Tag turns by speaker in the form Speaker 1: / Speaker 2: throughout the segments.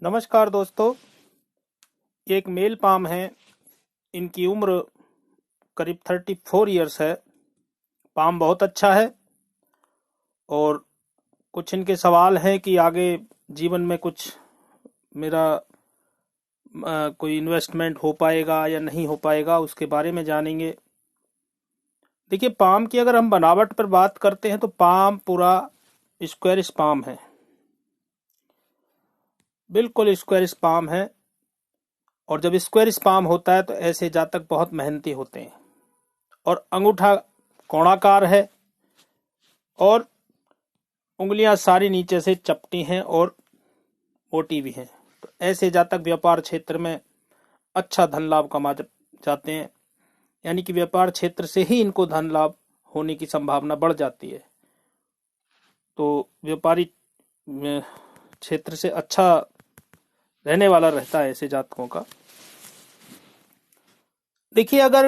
Speaker 1: नमस्कार दोस्तों। ये एक मेल पाम है। इनकी उम्र करीब 34 इयर्स है। पाम बहुत अच्छा है और कुछ इनके सवाल हैं कि आगे जीवन में कुछ मेरा कोई इन्वेस्टमेंट हो पाएगा या नहीं हो पाएगा, उसके बारे में जानेंगे। देखिए, पाम की अगर हम बनावट पर बात करते हैं तो पाम पूरा स्क्वायरिश पाम है, बिल्कुल स्क्वायरिश पाम है। और जब स्क्वायरिश पाम होता है तो ऐसे जातक बहुत मेहनती होते हैं। और अंगूठा कोणाकार है और उंगलियां सारी नीचे से चपटी हैं और मोटी भी हैं। तो ऐसे जातक व्यापार क्षेत्र में अच्छा धन लाभ कमा जाते हैं, यानी कि व्यापार क्षेत्र से ही इनको धन लाभ होने की संभावना बढ़ जाती है। तो व्यापारी क्षेत्र से अच्छा रहने वाला रहता है ऐसे जातकों का। देखिए, अगर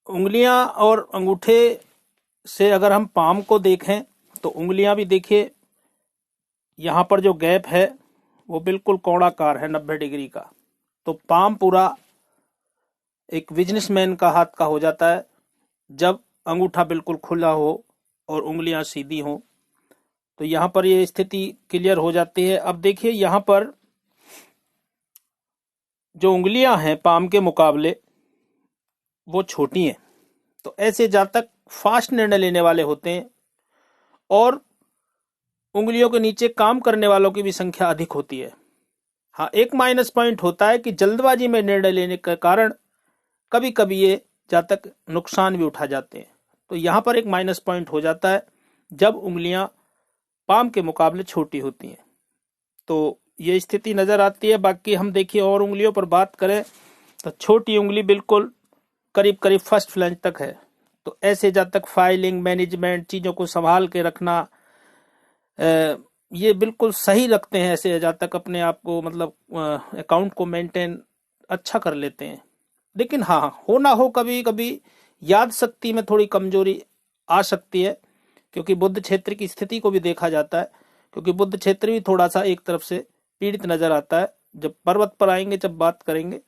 Speaker 1: उंगलियां और अंगूठे से अगर हम पाम को देखें तो उंगलियां भी देखिए, यहाँ पर जो गैप है वो बिल्कुल कोणाकार है 90 डिग्री का। तो पाम पूरा एक बिजनेसमैन का हाथ का हो जाता है जब अंगूठा बिल्कुल खुला हो और उंगलियां सीधी हो। तो यहाँ पर ये स्थिति क्लियर हो जाती है। अब देखिए, यहाँ पर जो उंगलियां हैं पाम के मुकाबले वो छोटी हैं। तो ऐसे जातक फास्ट निर्णय लेने वाले होते हैं और उंगलियों के नीचे काम करने वालों की भी संख्या अधिक होती है। हाँ, एक माइनस पॉइंट होता है कि जल्दबाजी में निर्णय लेने के कारण कभी कभी ये जातक नुकसान भी उठा जाते हैं। तो यहाँ पर एक माइनस पॉइंट हो जाता है जब उंगलियां पाम के मुकाबले छोटी होती हैं, तो ये स्थिति नजर आती है। बाकी हम देखिए और उंगलियों पर बात करें तो छोटी उंगली बिल्कुल करीब करीब फर्स्ट फ्लैंज तक है। तो ऐसे जातक फाइलिंग, मैनेजमेंट, चीजों को संभाल के रखना, ये बिल्कुल सही रखते हैं। ऐसे जातक अपने आप को मतलब अकाउंट को मेंटेन अच्छा कर लेते हैं। लेकिन हाँ, हो ना हो कभी कभी याद शक्ति में थोड़ी कमजोरी आ सकती है, क्योंकि बुध क्षेत्र की स्थिति को भी देखा जाता है। क्योंकि बुध क्षेत्र भी थोड़ा सा एक तरफ से पीड़ित नजर आता है। जब पर्वत पर आएंगे, जब बात करेंगे।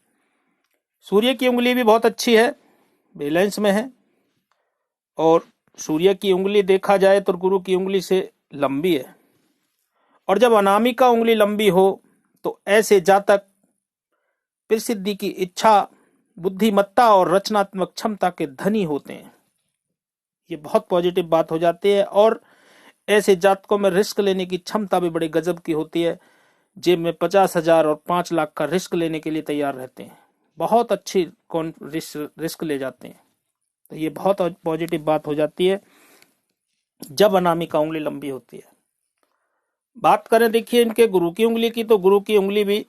Speaker 1: सूर्य की उंगली भी बहुत अच्छी है, बैलेंस में है। और सूर्य की उंगली देखा जाए तो गुरु की उंगली से लंबी है। और जब अनामिका उंगली लंबी हो तो ऐसे जातक प्रसिद्धि की इच्छा, बुद्धिमत्ता और रचनात्मक क्षमता के धनी होते हैं। ये बहुत पॉजिटिव बात हो जाती है। और ऐसे जातकों में रिस्क लेने की क्षमता भी बड़े गजब की होती है। जेब में 50,000 और 5 लाख का रिस्क लेने के लिए तैयार रहते हैं। बहुत अच्छी रिस्क ले जाते हैं। तो ये बहुत पॉजिटिव बात हो जाती है जब अनामिका उंगली लंबी होती है। बात करें देखिए इनके गुरु की उंगली की, तो गुरु की उंगली भी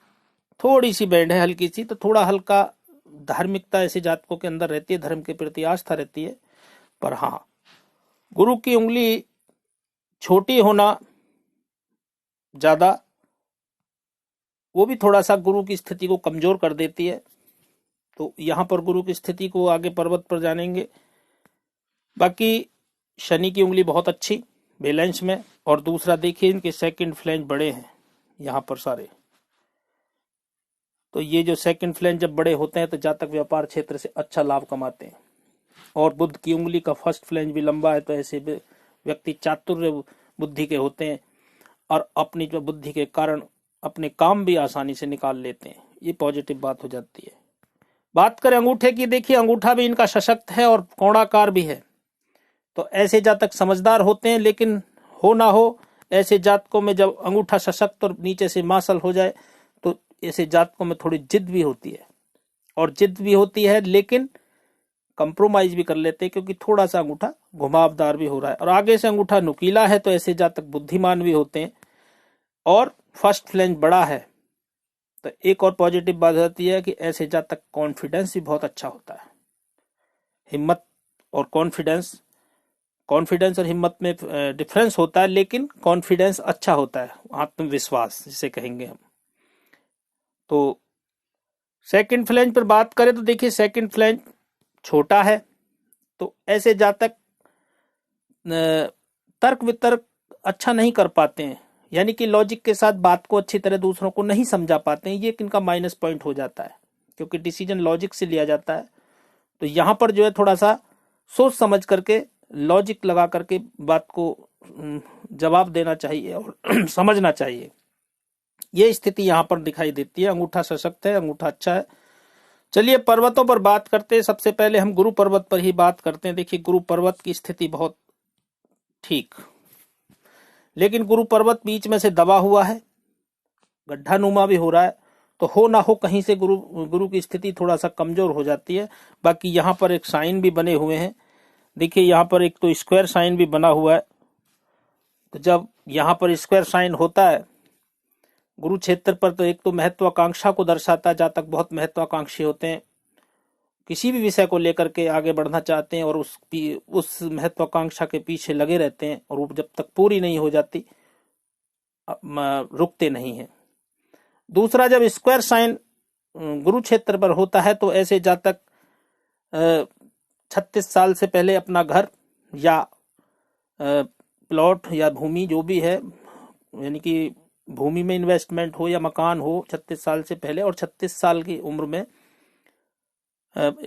Speaker 1: थोड़ी सी बैंड है, हल्की सी। तो थोड़ा हल्का धार्मिकता ऐसे जातकों के अंदर रहती है, धर्म के प्रति आस्था रहती है। पर हाँ, गुरु की उंगली छोटी होना ज्यादा, वो भी थोड़ा सा गुरु की स्थिति को कमजोर कर देती है। तो यहाँ पर गुरु की स्थिति को आगे पर्वत पर जानेंगे। बाकी शनि की उंगली बहुत अच्छी, बैलेंस में। और दूसरा देखिए, इनके सेकंड फ्लैंज बड़े हैं यहाँ पर सारे। तो ये जो सेकंड फ्लैंज जब बड़े होते हैं तो जातक व्यापार क्षेत्र से अच्छा लाभ कमाते हैं। और बुध की उंगली का फर्स्ट फ्लैंज भी लंबा है, तो ऐसे व्यक्ति चातुर्य बुद्धि के होते हैं और अपनी जो बुद्धि के कारण अपने काम भी आसानी से निकाल लेते हैं। ये पॉजिटिव बात हो जाती है। बात करें अंगूठे की, देखिए अंगूठा भी इनका सशक्त है और कोणाकार भी है। तो ऐसे जातक समझदार होते हैं। लेकिन हो ना हो, ऐसे जातकों में जब अंगूठा सशक्त और नीचे से मासल हो जाए तो ऐसे जातकों में थोड़ी जिद भी होती है। और जिद भी होती है लेकिन कंप्रोमाइज भी कर लेते हैं, क्योंकि थोड़ा सा अंगूठा घुमावदार भी हो रहा है और आगे से अंगूठा नुकीला है। तो ऐसे जातक बुद्धिमान भी होते हैं और फर्स्ट फ्लैंज बड़ा है। तो एक और पॉजिटिव बात होती है कि ऐसे जातक कॉन्फिडेंस भी बहुत अच्छा होता है। हिम्मत और कॉन्फिडेंस और हिम्मत में डिफरेंस होता है, लेकिन कॉन्फिडेंस अच्छा होता है, आत्मविश्वास जिसे कहेंगे हम। तो सेकंड फ्लैंज पर बात करें तो देखिए, सेकंड फ्लैंज छोटा है। तो ऐसे जातक तर्क वितर्क अच्छा नहीं कर पाते हैं, यानी कि लॉजिक के साथ बात को अच्छी तरह दूसरों को नहीं समझा पाते हैं, ये इनका माइनस पॉइंट हो जाता है, क्योंकि डिसीजन लॉजिक से लिया जाता है। तो यहाँ पर जो है थोड़ा सा सोच समझ करके, लॉजिक लगा करके बात को जवाब देना चाहिए और समझना चाहिए। ये स्थिति यहाँ पर दिखाई देती है। अंगूठा सशक्त है, अंगूठा अच्छा है। चलिए पर्वतों पर बात करते हैं। सबसे पहले हम गुरु पर्वत पर ही बात करते हैं। देखिए गुरु पर्वत की स्थिति बहुत ठीक, लेकिन गुरु पर्वत बीच में से दबा हुआ है, गड्ढा नुमा भी हो रहा है। तो हो ना हो कहीं से गुरु की स्थिति थोड़ा सा कमजोर हो जाती है। बाकी यहाँ पर एक साइन भी बने हुए हैं। देखिए यहाँ पर एक तो स्क्वायर साइन भी बना हुआ है। तो जब यहाँ पर स्क्वायर साइन होता है गुरु क्षेत्र पर, तो एक तो महत्वाकांक्षा को दर्शाता है। जातक बहुत महत्वाकांक्षी होते हैं, किसी भी विषय को लेकर के आगे बढ़ना चाहते हैं और उस महत्वाकांक्षा के पीछे लगे रहते हैं, और वो जब तक पूरी नहीं हो जाती रुकते नहीं हैं। दूसरा, जब स्क्वायर साइन गुरु क्षेत्र पर होता है तो ऐसे जातक 36 साल से पहले अपना घर या प्लॉट या भूमि जो भी है, यानी कि भूमि में इन्वेस्टमेंट हो या मकान हो, 36 साल से पहले, और 36 साल की उम्र में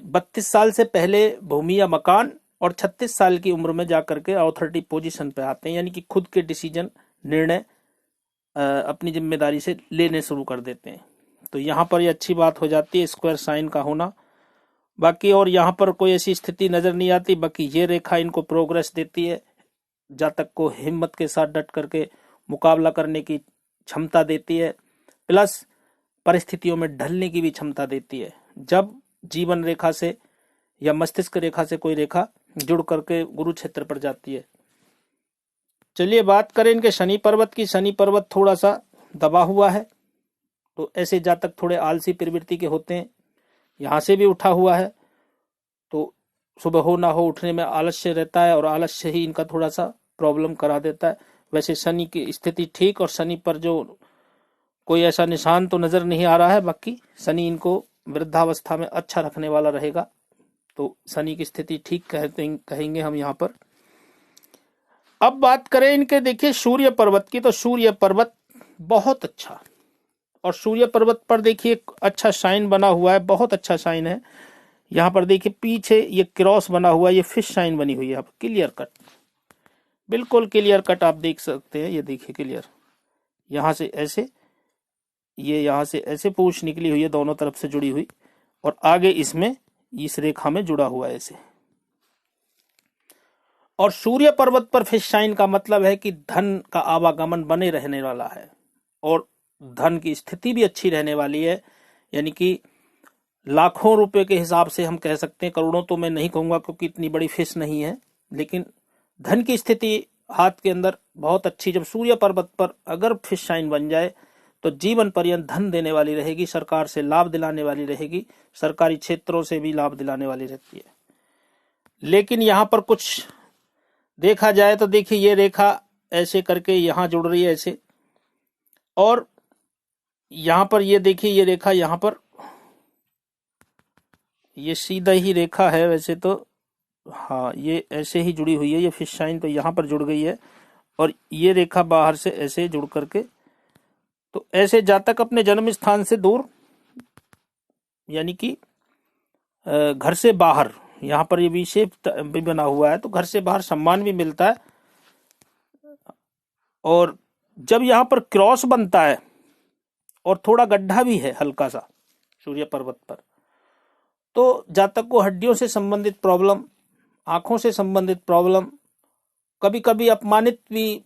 Speaker 1: 32 साल से पहले भूमि या मकान, और 36 साल की उम्र में जाकर के अथॉरिटी पोजीशन पे आते हैं, यानी कि खुद के डिसीजन, निर्णय अपनी जिम्मेदारी से लेने शुरू कर देते हैं। तो यहाँ पर ये अच्छी बात हो जाती है स्क्वायर साइन का होना। बाकी और यहाँ पर कोई ऐसी स्थिति नजर नहीं आती। बाकी ये रेखा इनको प्रोग्रेस देती है, जातक को हिम्मत के साथ डट करके मुकाबला करने की क्षमता देती है, प्लस परिस्थितियों में ढलने की भी क्षमता देती है। जब जीवन रेखा से या मस्तिष्क रेखा से कोई रेखा जुड़ करके गुरु क्षेत्र पर जाती है। चलिए बात करें इनके शनि पर्वत की। शनि पर्वत थोड़ा सा दबा हुआ है, तो ऐसे जातक थोड़े आलसी प्रवृत्ति के होते हैं। यहाँ से भी उठा हुआ है, तो सुबह हो ना हो उठने में आलस्य रहता है, और आलस्य ही इनका थोड़ा सा प्रॉब्लम करा देता है। वैसे शनि की स्थिति ठीक, और शनि पर जो कोई ऐसा निशान तो नजर नहीं आ रहा है। बाकी शनि इनको वृद्धावस्था में अच्छा रखने वाला रहेगा, तो शनि की स्थिति ठीक कहेंगे हम यहाँ पर। अब बात करें इनके, देखिए सूर्य पर्वत की, तो सूर्य पर्वत बहुत अच्छा, और सूर्य पर्वत पर देखिए अच्छा साइन बना हुआ है, बहुत अच्छा साइन है। यहाँ पर देखिए पीछे ये क्रॉस बना हुआ है, ये फिश साइन बनी हुई है, क्लियर कट, बिल्कुल क्लियर कट आप देख सकते हैं। ये देखिए क्लियर, यहाँ से ऐसे, ये यहाँ से ऐसे पूंछ निकली हुई है, दोनों तरफ से जुड़ी हुई, और आगे इसमें इस रेखा में जुड़ा हुआ है ऐसे। और सूर्य पर्वत पर फिश साइन का मतलब है कि धन का आवागमन बने रहने वाला है, और धन की स्थिति भी अच्छी रहने वाली है। यानी कि लाखों रुपए के हिसाब से हम कह सकते हैं, करोड़ों तो मैं नहीं कहूंगा क्योंकि इतनी बड़ी फिश नहीं है, लेकिन धन की स्थिति हाथ के अंदर बहुत अच्छी। जब सूर्य पर्वत पर अगर फिश साइन बन जाए तो जीवन पर्यंत धन देने वाली रहेगी, सरकार से लाभ दिलाने वाली रहेगी, सरकारी क्षेत्रों से भी लाभ दिलाने वाली रहती है। लेकिन यहाँ पर कुछ देखा जाए तो देखिए ये रेखा ऐसे करके यहाँ जुड़ रही है ऐसे, और यहाँ पर ये देखिए ये रेखा यहाँ पर, ये सीधा ही रेखा है वैसे तो, हाँ ये ऐसे ही जुड़ी हुई है, ये फिश साइन तो यहाँ पर जुड़ गई है, और ये रेखा बाहर से ऐसे जुड़ करके, तो ऐसे जातक अपने जन्म स्थान से दूर, यानी कि घर से बाहर, यहाँ पर ये वी शेप भी बना हुआ है, तो घर से बाहर सम्मान भी मिलता है। और जब यहाँ पर क्रॉस बनता है और थोड़ा गड्ढा भी है हल्का सा सूर्य पर्वत पर, तो जातक को हड्डियों से संबंधित प्रॉब्लम, आंखों से संबंधित प्रॉब्लम, कभी कभी अपमानित भी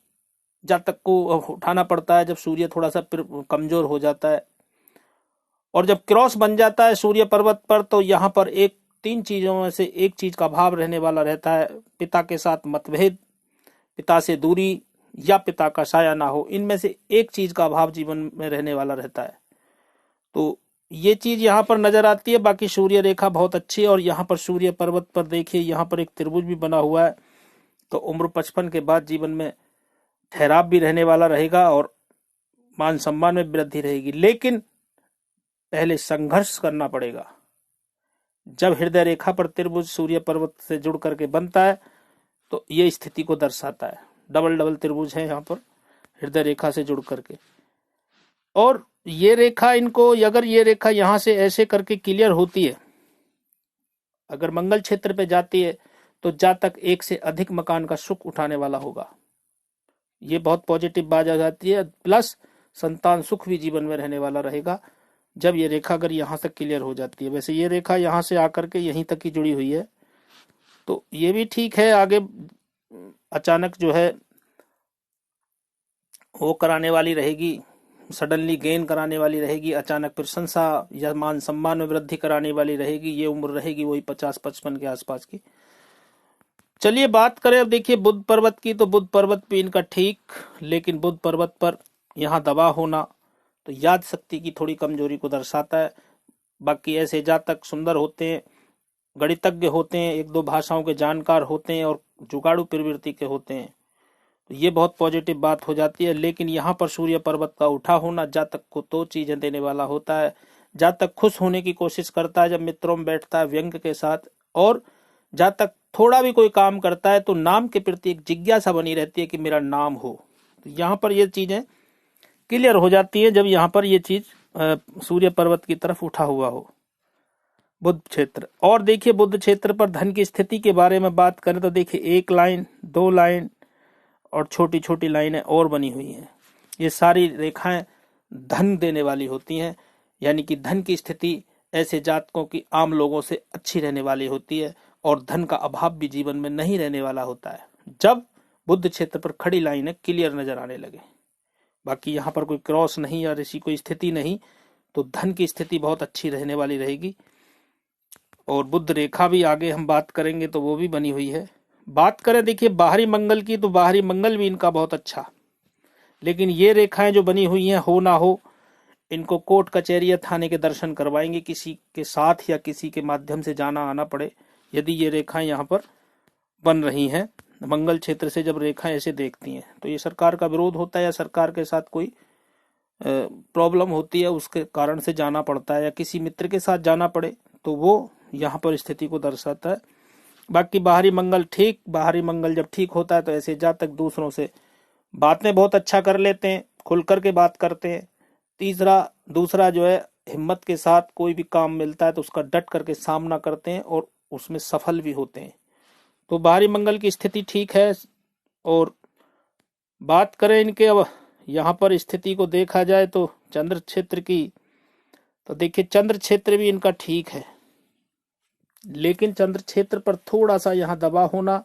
Speaker 1: जातक को उठाना पड़ता है जब सूर्य थोड़ा सा कमजोर हो जाता है। और जब क्रॉस बन जाता है सूर्य पर्वत पर, तो यहाँ पर एक 3 चीजों में से एक चीज का भाव रहने वाला रहता है। पिता के साथ मतभेद, पिता से दूरी, या पिता का साया ना हो, इनमें से एक चीज का अभाव जीवन में रहने वाला रहता है। तो ये चीज यहाँ पर नजर आती है। बाकी सूर्य रेखा बहुत अच्छी है, और यहाँ पर सूर्य पर्वत पर देखिए यहाँ पर एक त्रिभुज भी बना हुआ है, तो उम्र 55 के बाद जीवन में ठहराव भी रहने वाला रहेगा, और मान सम्मान में वृद्धि रहेगी। लेकिन पहले संघर्ष करना पड़ेगा। जब हृदय रेखा पर त्रिभुज सूर्य पर्वत से जुड़ करके बनता है, तो ये स्थिति को दर्शाता है। डबल डबल त्रिभुज है यहाँ पर हृदय रेखा से जुड़ करके। और ये रेखा इनको, अगर ये रेखा यहां से ऐसे करके क्लियर होती है, अगर मंगल क्षेत्र पे जाती है, तो जातक एक से अधिक मकान का सुख उठाने वाला होगा। ये बहुत पॉजिटिव बात आ जाती है। प्लस संतान सुख भी जीवन में रहने वाला रहेगा जब ये रेखा अगर यहां तक क्लियर हो जाती है। वैसे ये रेखा यहां से आकर के यहीं तक ही जुड़ी हुई है, तो ये भी ठीक है। आगे अचानक जो है वो कराने वाली रहेगी, सडनली गेन कराने वाली रहेगी, अचानक प्रशंसा या मान सम्मान में वृद्धि कराने वाली रहेगी। ये उम्र रहेगी वही 50-55 के आसपास की। चलिए बात करें अब, देखिए बुध पर्वत की, तो बुध पर्वत पे इनका ठीक, लेकिन बुध पर्वत पर यहाँ दबाव होना तो याद शक्ति की थोड़ी कमजोरी को दर्शाता है। बाकी ऐसे जातक सुंदर होते हैं, गणितज्ञ होते हैं, एक दो भाषाओं के जानकार होते हैं और जुगाड़ू प्रवृत्ति के होते हैं, तो ये बहुत पॉजिटिव बात हो जाती है। लेकिन यहाँ पर सूर्य पर्वत का उठा होना जातक को दो चीजें देने वाला होता है। जातक खुश होने की कोशिश करता है जब मित्रों में बैठता है व्यंग के साथ, और जातक थोड़ा भी कोई काम करता है तो नाम के प्रति एक जिज्ञासा बनी रहती है कि मेरा नाम हो। तो यहाँ पर ये चीजें क्लियर हो जाती है जब यहाँ पर ये चीज सूर्य पर्वत की तरफ उठा हुआ हो बुध क्षेत्र। और देखिए बुध क्षेत्र पर धन की स्थिति के बारे में बात करें तो देखिए 1 लाइन, 2 लाइन और छोटी छोटी लाइनें और बनी हुई हैं। ये सारी रेखाएं धन देने वाली होती हैं, यानी कि धन की स्थिति ऐसे जातकों की आम लोगों से अच्छी रहने वाली होती है और धन का अभाव भी जीवन में नहीं रहने वाला होता है जब बुध क्षेत्र पर खड़ी लाइनें क्लियर नजर आने लगे। बाकी यहाँ पर कोई क्रॉस नहीं या ऐसी कोई स्थिति नहीं, तो धन की स्थिति बहुत अच्छी रहने वाली रहेगी। और बुध रेखा भी आगे हम बात करेंगे तो वो भी बनी हुई है। बात करें देखिए बाहरी मंगल की, तो बाहरी मंगल भी इनका बहुत अच्छा, लेकिन ये रेखाएं जो बनी हुई हैं, हो ना हो इनको कोर्ट कचहरी या थाने के दर्शन करवाएंगे, किसी के साथ या किसी के माध्यम से जाना आना पड़े यदि ये रेखाएं यहाँ पर बन रही हैं। मंगल क्षेत्र से जब रेखाएं ऐसे देखती हैं तो ये सरकार का विरोध होता है या सरकार के साथ कोई प्रॉब्लम होती है, उसके कारण से जाना पड़ता है, या किसी मित्र के साथ जाना पड़े, तो वो यहाँ पर स्थिति को दर्शाता है। बाकी बाहरी मंगल ठीक, बाहरी मंगल जब ठीक होता है तो ऐसे जातक दूसरों से बातें बहुत अच्छा कर लेते हैं, खुल करके बात करते हैं। दूसरा जो है हिम्मत के साथ कोई भी काम मिलता है तो उसका डट करके सामना करते हैं और उसमें सफल भी होते हैं। तो बाहरी मंगल की स्थिति ठीक है। और बात करें इनके, अब यहाँ पर स्थिति को देखा जाए तो चंद्र क्षेत्र की, तो देखिए चंद्र क्षेत्र भी इनका ठीक है, लेकिन चंद्र क्षेत्र पर थोड़ा सा यहाँ दबाव होना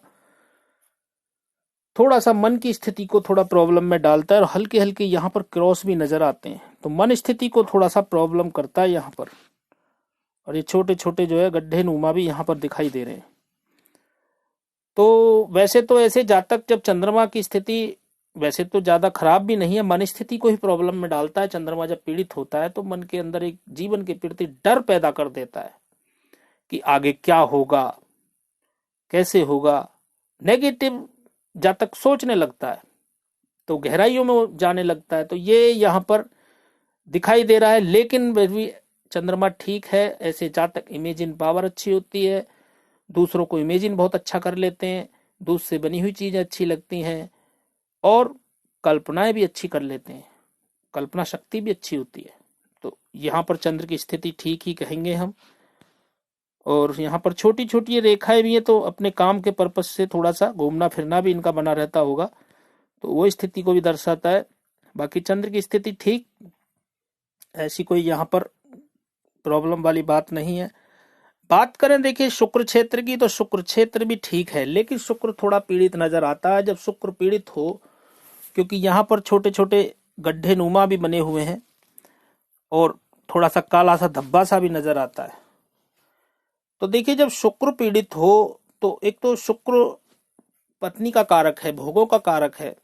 Speaker 1: थोड़ा सा मन की स्थिति को थोड़ा प्रॉब्लम में डालता है और हल्के हल्के यहाँ पर क्रॉस भी नजर आते हैं, तो मन स्थिति को थोड़ा सा प्रॉब्लम करता है यहाँ पर। और ये छोटे छोटे जो है गड्ढे नुमा भी यहाँ पर दिखाई दे रहे हैं। तो वैसे तो ऐसे जातक जब चंद्रमा की स्थिति वैसे तो ज्यादा खराब भी नहीं है, मन स्थिति को ही प्रॉब्लम में डालता है। चंद्रमा जब पीड़ित होता है तो मन के अंदर एक जीवन के प्रति डर पैदा कर देता है कि आगे क्या होगा, कैसे होगा, नेगेटिव जातक सोचने लगता है, तो गहराइयों में जाने लगता है। तो ये यहाँ पर दिखाई दे रहा है। लेकिन भी चंद्रमा ठीक है, ऐसे जातक इमेजिन पावर अच्छी होती है, दूसरों को इमेजिन बहुत अच्छा कर लेते हैं, दूध से बनी हुई चीजें अच्छी लगती हैं और कल्पनाएं भी अच्छी कर लेते हैं, कल्पना शक्ति भी अच्छी होती है। तो यहाँ पर चंद्र की स्थिति ठीक ही कहेंगे हम। और यहाँ पर छोटी छोटी रेखाएं भी है, तो अपने काम के पर्पस से थोड़ा सा घूमना फिरना भी इनका बना रहता होगा, तो वो स्थिति को भी दर्शाता है। बाकी चंद्र की स्थिति ठीक, ऐसी कोई यहाँ पर प्रॉब्लम वाली बात नहीं है। बात करें देखिए शुक्र क्षेत्र की, तो शुक्र क्षेत्र भी ठीक है, लेकिन शुक्र थोड़ा पीड़ित नजर आता है जब शुक्र पीड़ित हो, क्योंकि यहाँ पर छोटे छोटे गड्ढे नुमा भी बने हुए हैं और थोड़ा सा काला सा धब्बा सा भी नजर आता है। तो देखिए जब शुक्र पीड़ित हो तो एक तो शुक्र पत्नी का कारक है, भोगों का कारक है,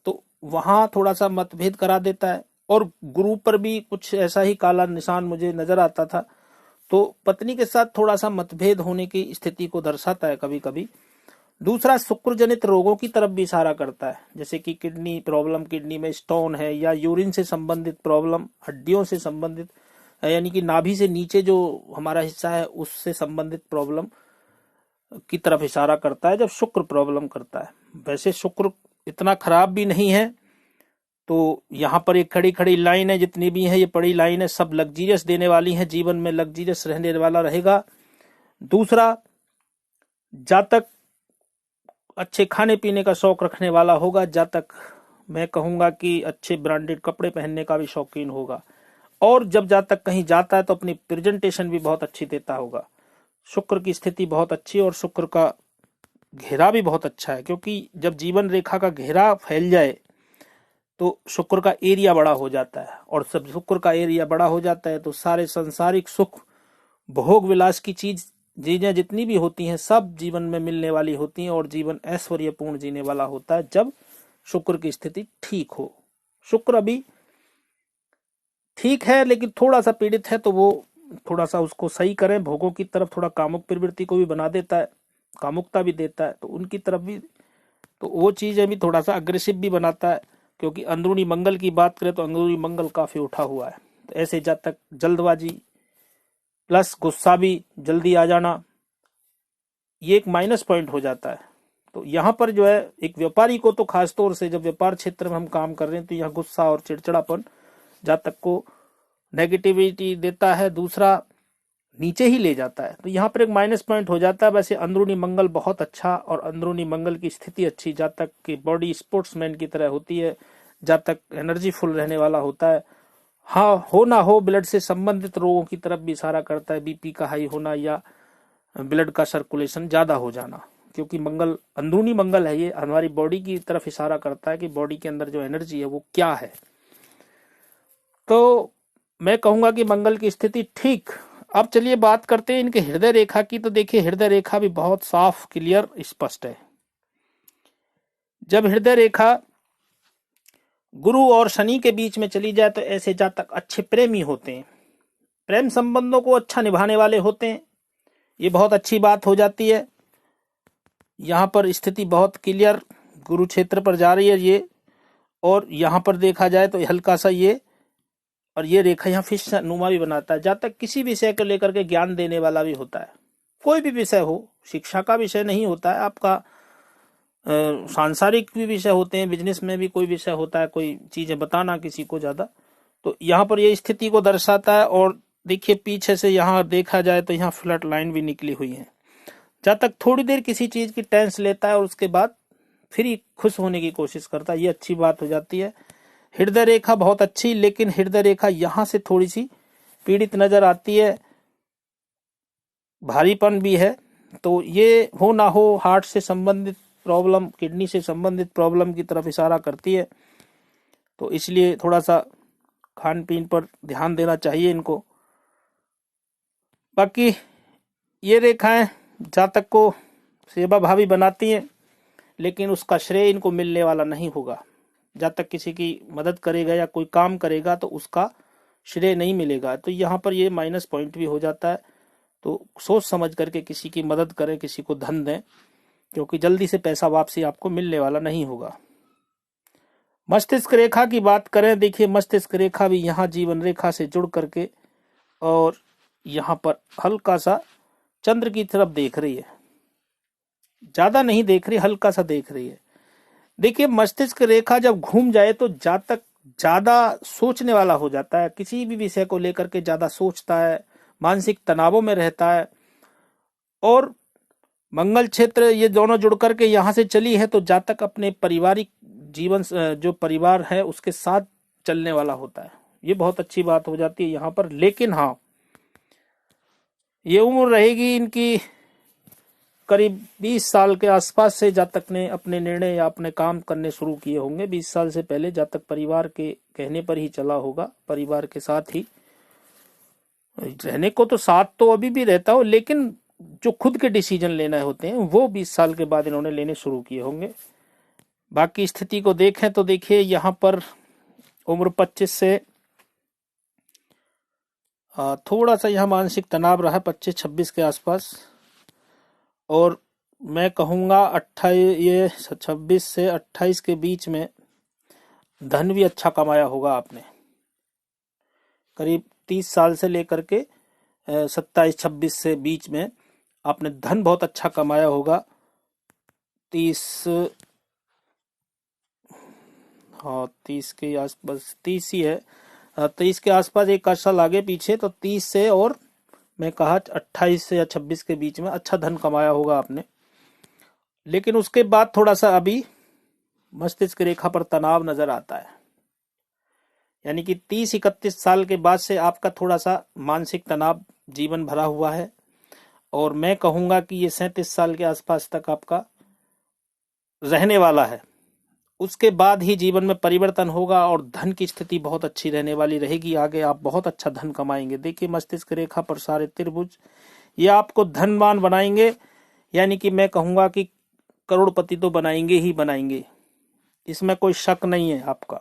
Speaker 1: तो वहां थोड़ा सा मतभेद करा देता है। और गुरु पर भी कुछ ऐसा ही काला निशान मुझे नजर आता था, तो पत्नी के साथ थोड़ा सा मतभेद होने की स्थिति को दर्शाता है कभी कभी। दूसरा शुक्र जनित रोगों की तरफ भी इशारा करता है, जैसे कि किडनी प्रॉब्लम, किडनी में स्टोन है, या यूरिन से संबंधित प्रॉब्लम, हड्डियों से संबंधित, यानी कि नाभि से नीचे जो हमारा हिस्सा है उससे संबंधित प्रॉब्लम की तरफ इशारा करता है जब शुक्र प्रॉब्लम करता है। वैसे शुक्र इतना खराब भी नहीं है, तो यहाँ पर एक खड़ी खड़ी लाइन है, जितनी भी है ये बड़ी लाइन है, सब लग्जीरियस देने वाली है, जीवन में लग्जीरियस रहने वाला रहेगा। दूसरा, जातक अच्छे खाने पीने का शौक रखने वाला होगा, जातक मैं कहूंगा कि अच्छे ब्रांडेड कपड़े पहनने का भी शौकीन होगा, और जब जातक कहीं जाता है तो अपनी प्रेजेंटेशन भी बहुत अच्छी देता होगा। शुक्र की स्थिति बहुत अच्छी है और शुक्र का घेरा भी बहुत अच्छा है, क्योंकि जब जीवन रेखा का घेरा फैल जाए तो शुक्र का एरिया बड़ा हो जाता है, और सब शुक्र का एरिया बड़ा हो जाता है तो सारे संसारिक सुख, भोग विलास की चीजें जितनी भी होती हैं सब जीवन में मिलने वाली होती हैं, और जीवन ऐश्वर्यपूर्ण जीने वाला होता है जब शुक्र की स्थिति ठीक हो। शुक्र अभी ठीक है लेकिन थोड़ा सा पीड़ित है, तो वो थोड़ा सा उसको सही करें। भोगों की तरफ थोड़ा कामुक प्रवृत्ति को भी बना देता है, कामुकता भी देता है, तो उनकी तरफ भी, तो वो चीजें भी थोड़ा सा अग्रेसिव भी बनाता है, क्योंकि अंदरूनी मंगल की बात करें तो अंदरूनी मंगल काफी उठा हुआ है। तो ऐसे जब तक जल्दबाजी प्लस गुस्सा भी जल्दी आ जाना, ये एक माइनस पॉइंट हो जाता है। तो यहाँ पर जो है एक व्यापारी को तो खासतौर से जब व्यापार क्षेत्र में हम काम कर रहे हैं तो यहाँ गुस्सा और चिड़चिड़ापन जातक को नेगेटिविटी देता है, दूसरा नीचे ही ले जाता है, तो यहाँ पर एक माइनस पॉइंट हो जाता है। वैसे अंदरूनी मंगल बहुत अच्छा, और अंदरूनी मंगल की स्थिति अच्छी, जातक की बॉडी स्पोर्ट्समैन की तरह होती है, जातक एनर्जी फुल रहने वाला होता है। हाँ, हो ना हो ब्लड से संबंधित रोगों की तरफ भी इशारा करता है, बीपी का हाई होना या ब्लड का सर्कुलेशन ज्यादा हो जाना, क्योंकि मंगल अंदरूनी मंगल है, ये हमारी बॉडी की तरफ इशारा करता है कि बॉडी के अंदर जो एनर्जी है वो क्या है। तो मैं कहूंगा कि मंगल की स्थिति ठीक। अब चलिए बात करते हैं इनके हृदय रेखा की। तो देखिए हृदय रेखा भी बहुत साफ, क्लियर, स्पष्ट है। जब हृदय रेखा गुरु और शनि के बीच में चली जाए तो ऐसे जातक अच्छे प्रेमी होते हैं, प्रेम संबंधों को अच्छा निभाने वाले होते हैं, ये बहुत अच्छी बात हो जाती है। यहाँ पर स्थिति बहुत क्लियर गुरु क्षेत्र पर जा रही है ये, और यहाँ पर देखा जाए तो हल्का सा ये, और ये रेखा यहाँ फिश नुमा भी बनाता है। जातक किसी विषय को लेकर के ज्ञान देने वाला भी होता है, कोई भी विषय हो, शिक्षा का विषय नहीं होता है आपका, सांसारिक भी विषय होते हैं, बिजनेस में भी कोई विषय होता है, कोई चीजें बताना किसी को ज्यादा, तो यहाँ पर ये स्थिति को दर्शाता है। और देखिए पीछे से यहाँ देखा जाए तो यहाँ फ्लड लाइन भी निकली हुई है। जातक थोड़ी देर किसी चीज की टेंस लेता है और उसके बाद फिर ही खुश होने की कोशिश करता है, ये अच्छी बात हो जाती है। हृदय रेखा बहुत अच्छी, लेकिन हृदय रेखा यहाँ से थोड़ी सी पीड़ित नजर आती है, भारीपन भी है। तो ये हो ना हो हार्ट से संबंधित प्रॉब्लम, किडनी से संबंधित प्रॉब्लम की तरफ इशारा करती है, तो इसलिए थोड़ा सा खान पीन पर ध्यान देना चाहिए इनको। बाकी ये रेखाएं जातक को सेवा भावी बनाती हैं, लेकिन उसका श्रेय इनको मिलने वाला नहीं होगा। जातक किसी की मदद करेगा या कोई काम करेगा तो उसका श्रेय नहीं मिलेगा, तो यहाँ पर ये माइनस पॉइंट भी हो जाता है। तो सोच समझ करके किसी की मदद करें, किसी को धन दें, क्योंकि जल्दी से पैसा वापसी आपको मिलने वाला नहीं होगा। मस्तिष्क रेखा की बात करें, देखिए मस्तिष्क रेखा भी यहाँ जीवन रेखा से जुड़ करके और यहाँ पर हल्का सा चंद्र की तरफ देख रही है, ज्यादा नहीं देख रही, हल्का सा देख रही है। देखिए मस्तिष्क रेखा जब घूम जाए तो जातक ज्यादा सोचने वाला हो जाता है, किसी भी विषय को लेकर के ज्यादा सोचता है, मानसिक तनावों में रहता है। और मंगल क्षेत्र ये दोनों जुड़ करके यहाँ से चली है तो जातक अपने पारिवारिक जीवन, जो परिवार है उसके साथ चलने वाला होता है, ये बहुत अच्छी बात हो जाती है यहाँ पर। लेकिन हाँ, ये उम्र रहेगी इनकी करीब 20 साल के आसपास से जातक ने अपने निर्णय या अपने काम करने शुरू किए होंगे। 20 साल से पहले जातक परिवार के कहने पर ही चला होगा, परिवार के साथ ही रहने को तो साथ तो अभी भी रहता हो, लेकिन जो खुद के डिसीजन लेना होते हैं वो 20 साल के बाद इन्होंने लेने शुरू किए होंगे। बाकी स्थिति को देखें तो देखिए यहाँ पर उम्र 25 से थोड़ा सा यहाँ मानसिक तनाव रहा, 25-26 के आसपास। और मैं कहूँगा 26 से 28 के बीच में धन भी अच्छा कमाया होगा आपने, करीब 30 साल से लेकर के 27-26 से बीच में आपने धन बहुत अच्छा कमाया होगा। 30 हाँ 30 के आसपास, 30 ही है। 30 के आसपास, एक आध साल आगे पीछे, तो 30 से, और मैं कहा 28 से या 26 के बीच में अच्छा धन कमाया होगा आपने। लेकिन उसके बाद थोड़ा सा अभी मस्तिष्क रेखा पर तनाव नजर आता है। यानी कि 30-31 साल के बाद से आपका थोड़ा सा मानसिक तनाव जीवन भरा हुआ है। और मैं कहूंगा कि ये 37 साल के आसपास तक आपका रहने वाला है। उसके बाद ही जीवन में परिवर्तन होगा और धन की स्थिति बहुत अच्छी रहने वाली रहेगी। आगे आप बहुत अच्छा धन कमाएंगे। देखिए मस्तिष्क रेखा पर सारे त्रिभुज ये आपको धनवान बनाएंगे। यानी कि मैं कहूंगा कि करोड़पति तो बनाएंगे ही बनाएंगे, इसमें कोई शक नहीं है आपका।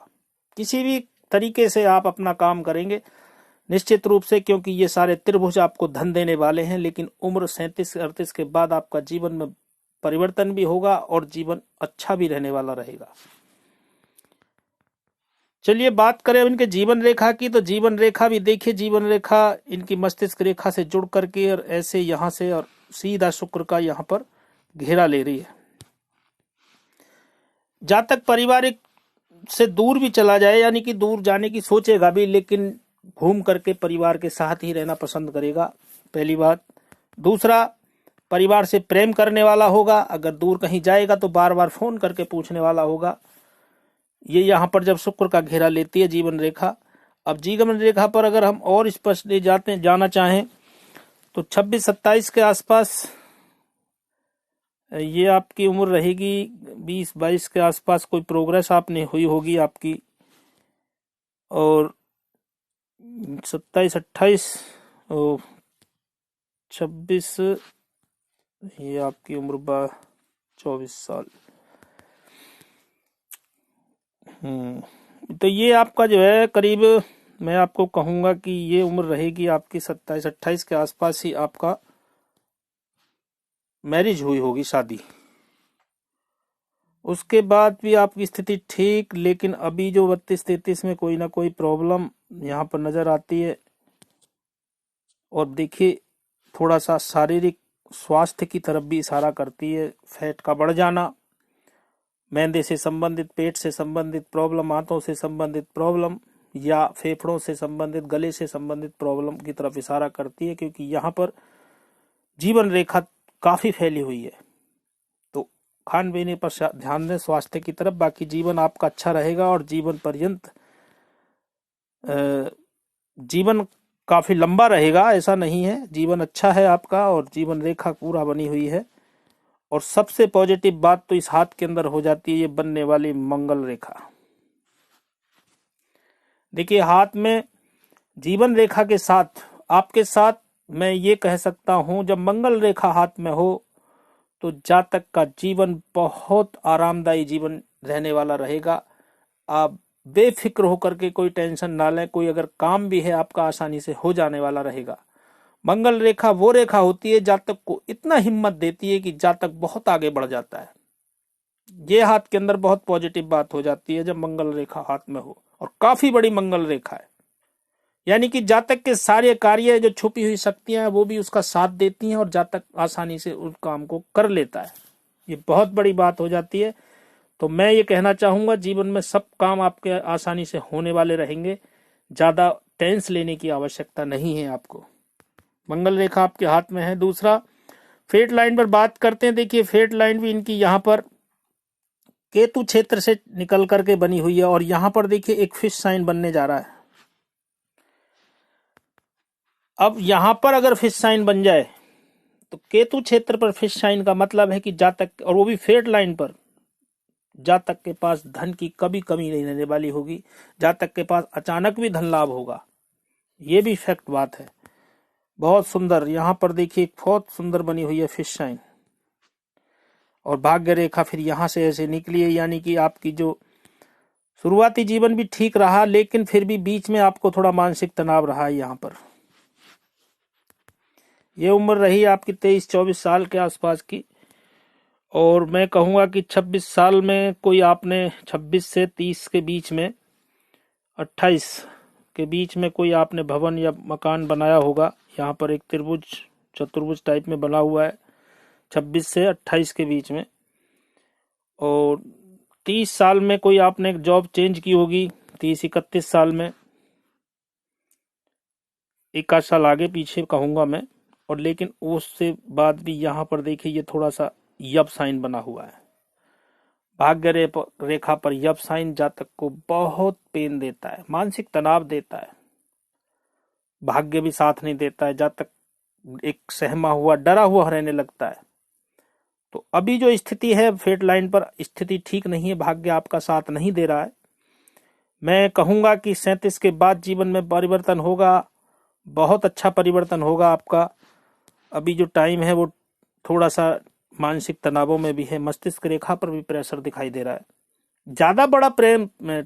Speaker 1: किसी भी तरीके से आप अपना काम करेंगे निश्चित रूप से, क्योंकि ये सारे त्रिभुज आपको धन देने वाले हैं। लेकिन उम्र 37-38 के बाद आपका जीवन में परिवर्तन भी होगा और जीवन अच्छा भी रहने वाला रहेगा। चलिए बात करें इनके जीवन रेखा की, तो जीवन रेखा भी देखिए, जीवन रेखा इनकी मस्तिष्क रेखा से जुड़ करके और ऐसे यहां से और सीधा शुक्र का यहां पर घेरा ले रही है। जातक पारिवारिक से दूर भी चला जाए, यानी कि दूर जाने की सोचेगा भी, लेकिन घूम करके परिवार के साथ ही रहना पसंद करेगा, पहली बात। दूसरा, परिवार से प्रेम करने वाला होगा। अगर दूर कहीं जाएगा तो बार बार फोन करके पूछने वाला होगा। ये यहाँ पर जब शुक्र का घेरा लेती है जीवन रेखा। अब जीवन रेखा पर अगर हम और स्पष्ट जाना चाहें तो 26-27 के आसपास ये आपकी उम्र रहेगी। 20-22 के आसपास कोई प्रोग्रेस आपने हुई होगी आपकी। और 27-28 और 26 ये आपकी उम्र 24 साल। तो ये आपका जो है करीब, मैं आपको कहूंगा कि ये उम्र रहेगी आपकी 27-28 के आसपास ही आपका मैरिज हुई होगी, शादी। उसके बाद भी आपकी स्थिति ठीक, लेकिन अभी जो 32-33 में कोई ना कोई प्रॉब्लम यहाँ पर नजर आती है। और देखिए थोड़ा सा शारीरिक स्वास्थ्य की तरफ भी इशारा करती है। फैट का बढ़ जाना, मैदे से संबंधित, पेट से संबंधित प्रॉब्लम, आंतों से संबंधित प्रॉब्लम या फेफड़ों से संबंधित, गले से संबंधित प्रॉब्लम की तरफ इशारा करती है, क्योंकि यहाँ पर जीवन रेखा काफी फैली हुई है। तो खान पीने पर ध्यान दें, स्वास्थ्य की तरफ। बाकी जीवन आपका अच्छा रहेगा और जीवन पर्यंत जीवन काफी लंबा रहेगा, ऐसा नहीं है। जीवन अच्छा है आपका और जीवन रेखा पूरा बनी हुई है। और सबसे पॉजिटिव बात तो इस हाथ के अंदर हो जाती है ये बनने वाली मंगल रेखा। देखिए हाथ में जीवन रेखा के साथ, आपके साथ मैं ये कह सकता हूं, जब मंगल रेखा हाथ में हो तो जातक का जीवन बहुत आरामदायी जीवन रहने वाला रहेगा। आप बेफिक्र होकर के कोई टेंशन ना लें। कोई अगर काम भी है आपका आसानी से हो जाने वाला रहेगा। मंगल रेखा वो रेखा होती है जातक को इतना हिम्मत देती है कि जातक बहुत आगे बढ़ जाता है। ये हाथ के अंदर बहुत पॉजिटिव बात हो जाती है जब मंगल रेखा हाथ में हो, और काफी बड़ी मंगल रेखा है। यानी कि जातक के सारे कार्य, जो छुपी हुई शक्तियां हैं, वो भी उसका साथ देती हैं और जातक आसानी से उस काम को कर लेता है। ये बहुत बड़ी बात हो जाती है। तो मैं ये कहना चाहूंगा, जीवन में सब काम आपके आसानी से होने वाले रहेंगे। ज्यादा टेंस लेने की आवश्यकता नहीं है आपको। मंगल रेखा आपके हाथ में है। दूसरा, फेट लाइन पर बात करते हैं। देखिए फेट लाइन भी इनकी यहाँ पर केतु क्षेत्र से निकल करके बनी हुई है, और यहाँ पर देखिए एक फिश साइन बनने जा रहा है। अब यहाँ पर अगर फिश साइन बन जाए तो केतु क्षेत्र पर फिश साइन का मतलब है कि जातक, और वो भी फेट लाइन पर, जातक के पास धन की कभी कमी नहीं रहने वाली होगी। जातक के पास अचानक भी धन लाभ होगा। ये भी फैक्ट बात है। बहुत सुंदर, यहाँ पर देखिए बहुत सुंदर बनी हुई है फिश साइन, और भाग्य रेखा फिर यहां से ऐसे निकली है। यानी कि आपकी जो शुरुआती जीवन भी ठीक रहा, लेकिन फिर भी बीच में आपको थोड़ा मानसिक तनाव रहा है। यहाँ पर ये उम्र रही आपकी 23-24 साल के आसपास की। और मैं कहूंगा कि 26 साल में कोई आपने, 26 से 30 के बीच में, 28 के बीच में कोई आपने भवन या मकान बनाया होगा। यहाँ पर एक त्रिभुज, चतुर्भुज टाइप में बना हुआ है 26 से 28 के बीच में। और 30 साल में कोई आपने एक जॉब चेंज की होगी, 30-31 साल में, एक आध साल आगे पीछे कहूंगा मैं। और लेकिन उससे बाद भी यहाँ पर देखिए ये थोड़ा सा यब साइन बना हुआ है। भाग्य रेखा पर यब साइन जातक को बहुत पेन देता है, मानसिक तनाव देता है, भाग्य भी साथ नहीं देता है, जातक एक सहमा हुआ डरा हुआ रहने लगता है। तो अभी जो स्थिति है फेट लाइन पर, स्थिति ठीक नहीं है, भाग्य आपका साथ नहीं दे रहा है। मैं कहूंगा कि 37 के बाद जीवन में परिवर्तन होगा, बहुत अच्छा परिवर्तन होगा आपका। अभी जो टाइम है वो थोड़ा सा मानसिक तनावों में भी है, मस्तिष्क रेखा पर भी प्रेशर दिखाई दे रहा है। ज्यादा बड़ा प्रेम में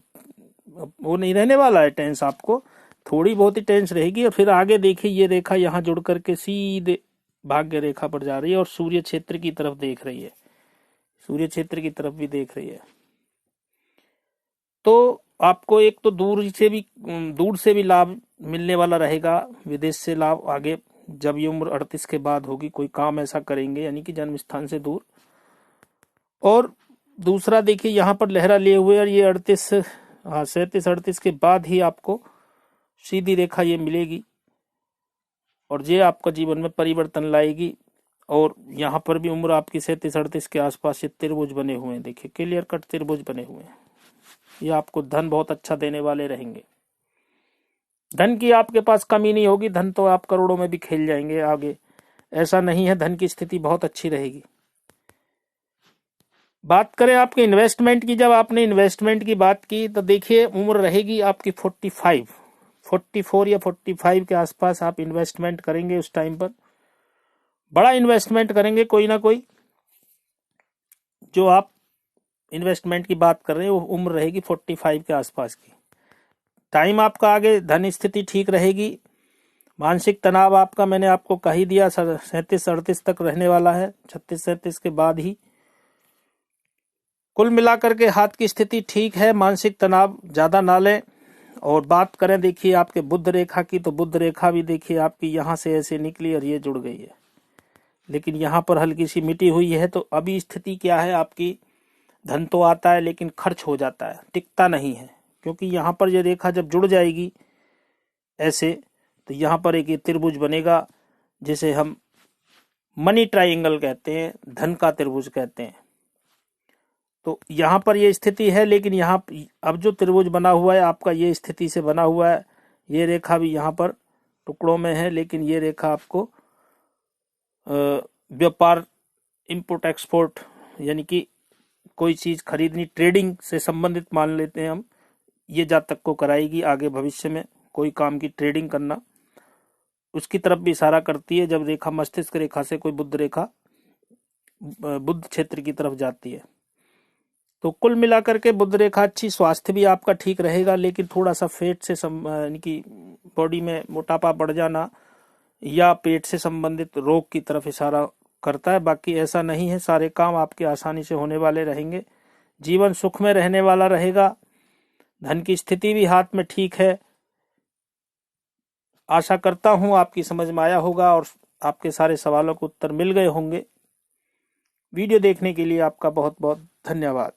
Speaker 1: वो नहीं रहने वाला है टेंस, आपको थोड़ी बहुत ही टेंस रहेगी। और फिर आगे देखिए ये रेखा यहाँ जुड़ करके सीधे भाग्य रेखा पर जा रही है और सूर्य क्षेत्र की तरफ देख रही है, सूर्य क्षेत्र की तरफ भी देख रही है। तो आपको एक तो दूर से भी लाभ मिलने वाला रहेगा, विदेश से लाभ आगे जब ये उम्र 38 के बाद होगी, कोई काम ऐसा करेंगे यानी कि जन्म स्थान से दूर। और दूसरा देखिए यहाँ पर लहरा लिए हुए, और ये 37-38 के बाद ही आपको सीधी रेखा ये मिलेगी और ये आपका जीवन में परिवर्तन लाएगी। और यहाँ पर भी उम्र आपकी 37-38 के आसपास ये त्रिभुज बने हुए हैं, देखिए क्लियर कट त्रिभुज बने हुए हैं। ये आपको धन बहुत अच्छा देने वाले रहेंगे, धन की आपके पास कमी नहीं होगी, धन तो आप करोड़ों में भी खेल जाएंगे आगे, ऐसा नहीं है, धन की स्थिति बहुत अच्छी रहेगी। बात करें आपके इन्वेस्टमेंट की, जब आपने इन्वेस्टमेंट की बात की तो देखिए उम्र रहेगी आपकी 44 या 45 के आसपास आप इन्वेस्टमेंट करेंगे। उस टाइम पर बड़ा इन्वेस्टमेंट करेंगे कोई ना कोई, जो आप इन्वेस्टमेंट की बात कर रहे हैं वो उम्र रहेगी 45 के आसपास की। टाइम आपका आगे धन स्थिति ठीक रहेगी, मानसिक तनाव आपका मैंने आपको कह ही दिया 37-38 तक रहने वाला है, 36-37 के बाद ही। कुल मिलाकर के हाथ की स्थिति ठीक है, मानसिक तनाव ज्यादा ना लें। और बात करें देखिए आपके बुध रेखा की, तो बुध रेखा भी देखिए आपकी यहाँ से ऐसे निकली और ये जुड़ गई है, लेकिन यहाँ पर हल्की सी मिटी हुई है। तो अभी स्थिति क्या है आपकी, धन तो आता है लेकिन खर्च हो जाता है, टिकता नहीं है, क्योंकि यहाँ पर ये रेखा जब जुड़ जाएगी ऐसे तो यहाँ पर एक त्रिभुज बनेगा जिसे हम मनी ट्रायंगल कहते हैं, धन का त्रिभुज कहते हैं। तो यहाँ पर ये स्थिति है, लेकिन यहाँ अब जो त्रिभुज बना हुआ है आपका ये स्थिति से बना हुआ है, ये रेखा भी यहाँ पर टुकड़ों में है, लेकिन ये रेखा आपको व्यापार, इंपोर्ट एक्सपोर्ट यानी कि कोई चीज खरीदनी, ट्रेडिंग से संबंधित मान लेते हैं हम, ये जातक को कराएगी आगे भविष्य में कोई काम की ट्रेडिंग करना, उसकी तरफ भी इशारा करती है जब रेखा मस्तिष्क रेखा से कोई बुध रेखा बुध क्षेत्र की तरफ जाती है। तो कुल मिलाकर के बुध रेखा अच्छी, स्वास्थ्य भी आपका ठीक रहेगा, लेकिन थोड़ा सा फेट से यानी कि बॉडी में मोटापा बढ़ जाना या पेट से संबंधित रोग की तरफ इशारा करता है। बाकी ऐसा नहीं है, सारे काम आपके आसानी से होने वाले रहेंगे, जीवन सुख में रहने वाला रहेगा, धन की स्थिति भी हाथ में ठीक है। आशा करता हूं आपकी समझ में आया होगा और आपके सारे सवालों के उत्तर मिल गए होंगे। वीडियो देखने के लिए आपका बहुत बहुत धन्यवाद।